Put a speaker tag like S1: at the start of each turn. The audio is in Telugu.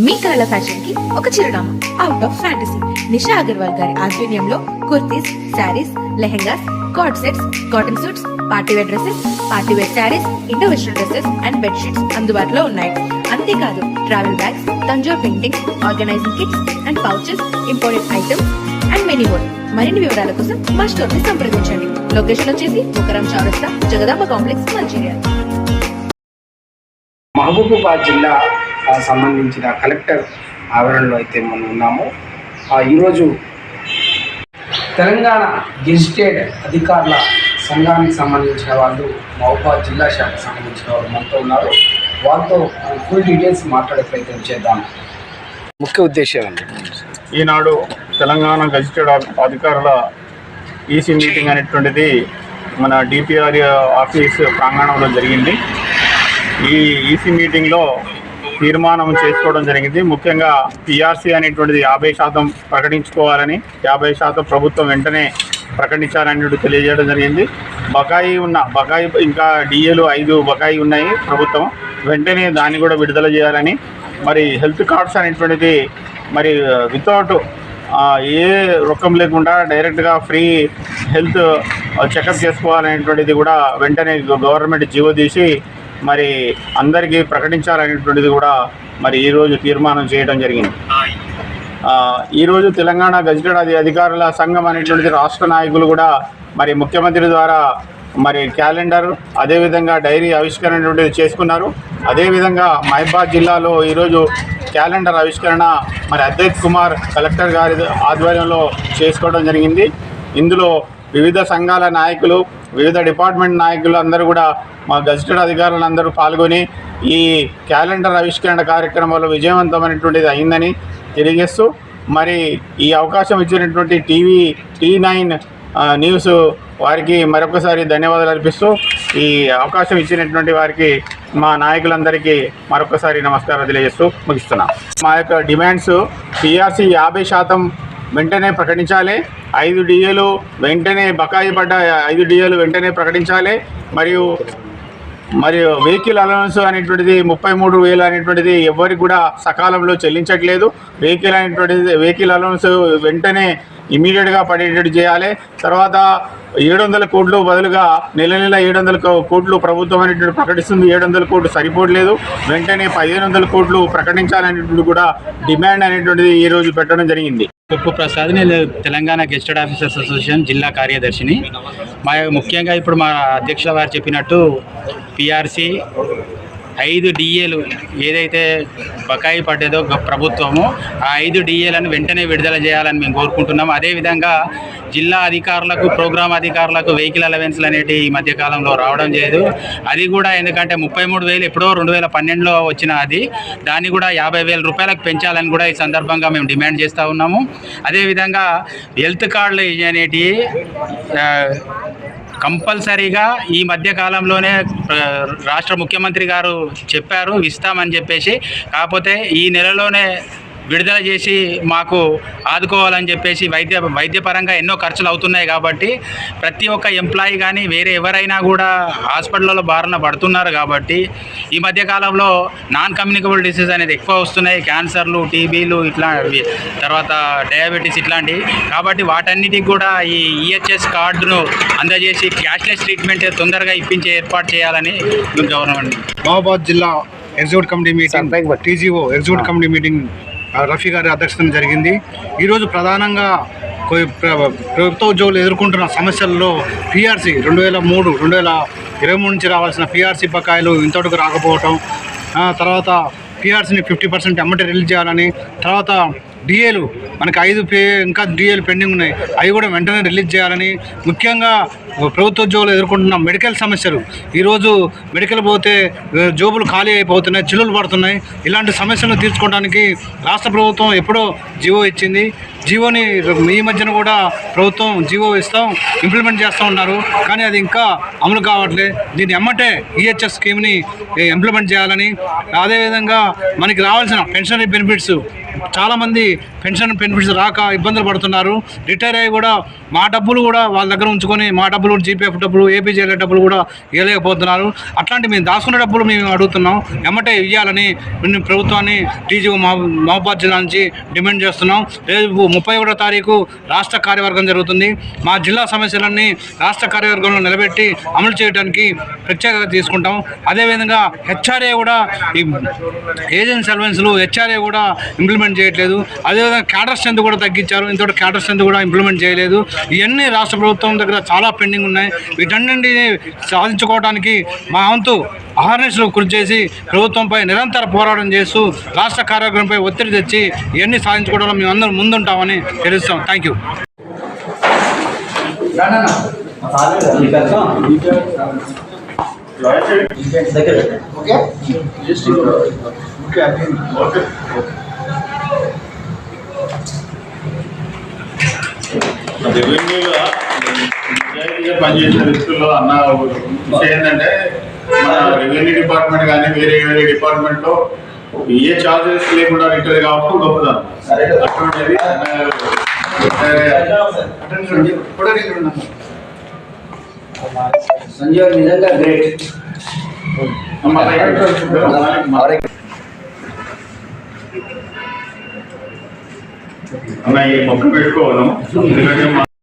S1: మీ కళల ఫ్యాషన్ కి ఒక చిరునామా out of fantasy. Nisha Agarwal గారి ఆధ్వర్యంలో kurtis, saris, lehengas, card sets, cotton suits, party wear dresses, party wear saris, Indo western dresses and bedsheets అందుబాటులో ఉన్నాయి. అంతేకాదు travel bags, Tanjore paintings, organizing kits and pouches, imported items and many more. మరిన్ని వివరాల కోసం మా స్టోర్ ని సంప్రదించండి. లొకేషన్ వచ్చేసి ముకరం చౌరస్తా, జగదాంబ కాంప్లెక్స్, మంచిర్యాల.
S2: మహబూబాబాద్ జిల్లా సంబంధించిన కలెక్టర్ ఆవరణలో అయితే మనం ఉన్నాము. ఈరోజు తెలంగాణ గెజిటెడ్ అధికారుల సంఘానికి సంబంధించిన వాళ్ళు, మహబూబాబాద్ జిల్లా శాఖకు సంబంధించిన వాళ్ళు మనతో ఉన్నారు. వాళ్ళతో ఫుల్ డీటెయిల్స్ మాట్లాడే ప్రయత్నం చేద్దాం. ముఖ్య ఉద్దేశం అండి,
S3: ఈనాడు తెలంగాణ గెజిటెడ్ అధికారుల ఈసీ మీటింగ్ అనేటువంటిది మన డిపిఆర్ ఆఫీస్ ప్రాంగణంలో జరిగింది. ఈ ఈసీ మీటింగ్లో తీర్మానం చేసుకోవడం జరిగింది. ముఖ్యంగా పిఆర్సీ అనేటువంటిది 50% ప్రకటించుకోవాలని, 50% ప్రభుత్వం వెంటనే ప్రకటించాలనేది తెలియజేయడం జరిగింది. బకాయి ఇంకా డిఏలు 5 బకాయి ఉన్నాయి. ప్రభుత్వం వెంటనే దాన్ని కూడా విడుదల చేయాలని, మరి హెల్త్ కార్డ్స్ అనేటువంటిది మరి వితౌట్ ఏ రొక్కం లేకుండా డైరెక్ట్గా ఫ్రీ హెల్త్ చెకప్ చేసుకోవాలనేటువంటిది కూడా వెంటనే గవర్నమెంట్ జీవో తీసి మరి అందరికీ ప్రకటించాలనేటువంటిది కూడా మరి ఈరోజు తీర్మానం చేయడం జరిగింది. ఈరోజు తెలంగాణ గెజిటెడ్ అధికారుల సంఘం అనేటువంటిది రాష్ట్ర నాయకులు కూడా మరి ముఖ్యమంత్రి ద్వారా మరి క్యాలెండర్, అదేవిధంగా డైరీ ఆవిష్కరణ అనేటువంటిది చేసుకున్నారు. అదేవిధంగా మహబూబాబాద్ జిల్లాలో ఈరోజు క్యాలెండర్ ఆవిష్కరణ మరి అద్వైత్ కుమార్ కలెక్టర్ గారి ఆధ్వర్యంలో చేసుకోవడం జరిగింది. ఇందులో వివిధ సంఘాల నాయకులు, వివిధ డిపార్ట్మెంట్ నాయకులు అందరూ కూడా, మా గెజిటెడ్ అధికారులందరూ పాల్గొని ఈ క్యాలెండర్ ఆవిష్కరణ కార్యక్రమంలో విజయవంతమైనటువంటిది అయిందని తెలియజేస్తూ, మరి ఈ అవకాశం ఇచ్చినటువంటి T9 న్యూస్ వారికి మరొకసారి ధన్యవాదాలు అర్పిస్తూ, ఈ అవకాశం ఇచ్చినటువంటి వారికి మా నాయకులందరికీ మరొకసారి నమస్కారం తెలియజేస్తూ ముగిస్తున్నాం. మా యొక్క డిమాండ్స్ పిఆర్సీ 50% వెంటనే ప్రకటించాలి. 5 డిఏలు వెంటనే బకాయి పడ్డ 5 డిఏలు వెంటనే ప్రకటించాలి. మరియు వెహికల్ అలవెన్స్ అనేటువంటిది 33,000 అనేటువంటిది ఎవరికి కూడా సకాలంలో చెల్లించట్లేదు. వెహికల్ అలవెన్స్ వెంటనే ఇమీడియట్గా పడేటట్టు చేయాలి. తర్వాత 700 కోట్లు బదులుగా నెల 700 కోట్లు ప్రభుత్వం అనేటువంటి ప్రకటిస్తుంది. 700 కోట్లు సరిపోవట్లేదు. వెంటనే 1500 కోట్లు ప్రకటించాలనేటువంటి కూడా డిమాండ్ అనేటువంటిది ఈరోజు పెట్టడం జరిగింది.
S4: కుప్పు ప్రసాద్, నేను తెలంగాణ గెజిటెడ్ ఆఫీసర్స్ అసోసియేషన్ జిల్లా కార్యదర్శిని. ముఖ్యంగా ఇప్పుడు మా అధ్యక్షుల వారు చెప్పినట్టు పిఆర్సీ 5 డిఏలు ఏదైతే బకాయి పడ్డదో ప్రభుత్వము, ఆ 5 డిఏలను వెంటనే విడుదల చేయాలని మేము కోరుకుంటున్నాము. అదేవిధంగా జిల్లా అధికారులకు, ప్రోగ్రామ్ అధికారులకు వెహికల్ అలవెన్స్లు అనేవి ఈ మధ్యకాలంలో రావడం లేదు. అది కూడా ఎందుకంటే 33,000 ఎప్పుడో 2012లో వచ్చిన దాన్ని కూడా 50,000 రూపాయలకు పెంచాలని కూడా ఈ సందర్భంగా మేము డిమాండ్ చేస్తూ ఉన్నాము. అదేవిధంగా హెల్త్ కార్డులు అనేటివి కంపల్సరీగా ఈ మధ్య కాలంలోనే రాష్ట్ర ముఖ్యమంత్రి గారు చెప్పారు ఇస్తామని చెప్పేసి. కాకపోతే ఈ నెలలోనే విడుదల చేసి మాకు ఆదుకోవాలని చెప్పేసి వైద్యపరంగా ఎన్నో ఖర్చులు అవుతున్నాయి. కాబట్టి ప్రతి ఒక్క ఎంప్లాయీ కానీ వేరే ఎవరైనా కూడా హాస్పిటల్లో బారిన పడుతున్నారు. కాబట్టి ఈ మధ్యకాలంలో నాన్ కమ్యూనికబుల్ డిసీజ్ అనేది ఎక్కువ వస్తున్నాయి. క్యాన్సర్లు, టీబీలు, ఇట్లా తర్వాత డయాబెటీస్ ఇట్లాంటివి. కాబట్టి వాటన్నిటికి కూడా ఈ ఈహెచ్ఎస్ కార్డును అందజేసి క్యాష్లెస్ ట్రీట్మెంట్ తొందరగా ఇప్పించే ఏర్పాటు చేయాలని గవర్నమెంట్.
S5: మహబూబాబాద్ జిల్లా executive committee meeting, TGO executive committee meeting Rafi గారి అధ్యక్షతన జరిగింది. ఈరోజు ప్రధానంగా ప్రభుత్వ ఉద్యోగులు ఎదుర్కొంటున్న సమస్యల్లో పిఆర్సీ 2023 నుంచి రావాల్సిన పిఆర్సీ బకాయిలు ఇంతవరకు రాకపోవటం, తర్వాత పిఆర్సీని 50% అమ్మటే రిలీజ్ చేయాలని, తర్వాత డిఏలు మనకి 5 ఇంకా డిఏలు పెండింగ్ ఉన్నాయి, అవి కూడా వెంటనే రిలీజ్ చేయాలని, ముఖ్యంగా ప్రభుత్వ ఉద్యోగులు ఎదుర్కొంటున్న మెడికల్ సమస్యలు. ఈరోజు మెడికల్ పోతే జోబులు ఖాళీ అయిపోతున్నాయి, చిల్లులు పడుతున్నాయి. ఇలాంటి సమస్యలను తీర్చుకోవడానికి రాష్ట్ర ప్రభుత్వం ఎప్పుడో జీవో ఇచ్చింది. జీవోని ఈ మధ్యన కూడా ప్రభుత్వం జీవో ఇంప్లిమెంట్ చేస్తూ ఉన్నారు. కానీ అది ఇంకా అమలు కావట్లేదు. దీన్ని ఎమ్మటే ఈహెచ్ఎస్ స్కీమ్ని ఇంప్లిమెంట్ చేయాలని, అదేవిధంగా మనకి రావాల్సిన పెన్షన్ బెనిఫిట్స్, చాలామంది పెన్షన్ బెనిఫిట్స్ రాక ఇబ్బందులు పడుతున్నారు. రిటైర్ అయ్యి కూడా మా డబ్బులు కూడా వాళ్ళ దగ్గర ఉంచుకొని మా డబ్బులు డబ్బులు, జీపీఎఫ్ డబ్బులు, ఏపీజేల డబ్బులు కూడా ఇవ్వలేకపోతున్నారు. అట్లాంటి మేము దాచుకున్న డబ్బులు మేము అడుగుతున్నాం, ఎమ్మటే ఇవ్వాలని మేము ప్రభుత్వాన్ని టీజీఓ మహబూబాద్ జిల్లా నుంచి డిమాండ్ చేస్తున్నాం. రేపు 31వ తారీఖు రాష్ట్ర కార్యవర్గం జరుగుతుంది. మా జిల్లా సమస్యలన్నీ రాష్ట్ర కార్యవర్గంలో నిలబెట్టి అమలు చేయడానికి ప్రత్యేకంగా తీసుకుంటాం. అదేవిధంగా హెచ్ఆర్ఏ కూడా ఈ ఏజెన్సీ అలవెన్స్లు హెచ్ఆర్ఏ కూడా ఇంప్లిమెంట్ చేయట్లేదు. అదేవిధంగా క్యాడర్ స్ట్రెంత్ కూడా తగ్గించారు, ఇంతటి క్యాడర్ స్ట్రెంత్ కూడా ఇంప్లిమెంట్ చేయలేదు. ఇవన్నీ రాష్ట్ర ప్రభుత్వం దగ్గర చాలా పెండింగ్ ఉన్నాయి. వీటన్నింటినీ సాధించుకోవడానికి మా వంతు అహర్నిశలు కృషి చేసి ప్రభుత్వంపై నిరంతర పోరాటం చేస్తూ రాష్ట్ర కార్యక్రమంపై ఒత్తిడి తెచ్చి ఇవన్నీ సాధించుకోవడంలో మేము అందరం ముందుంటామని తెలుస్తాం. Thank you.
S3: రెవెన్యూగా నిజాయితీగా పనిచేసిన వ్యక్తుల్లో అన్న విషయం ఏంటంటే, మన రెవెన్యూ డిపార్ట్మెంట్ కానీ వేరే వేరే డిపార్ట్మెంట్లో ఏ చార్జెస్ లేకుండా రిటైర్ కావడం గొప్పదాం. అటువంటిది
S2: సంజయ్ నిజంగా గ్రేట్.
S3: అన్న ఈ మొక్క పెట్టుకోవడం, ఎందుకంటే మా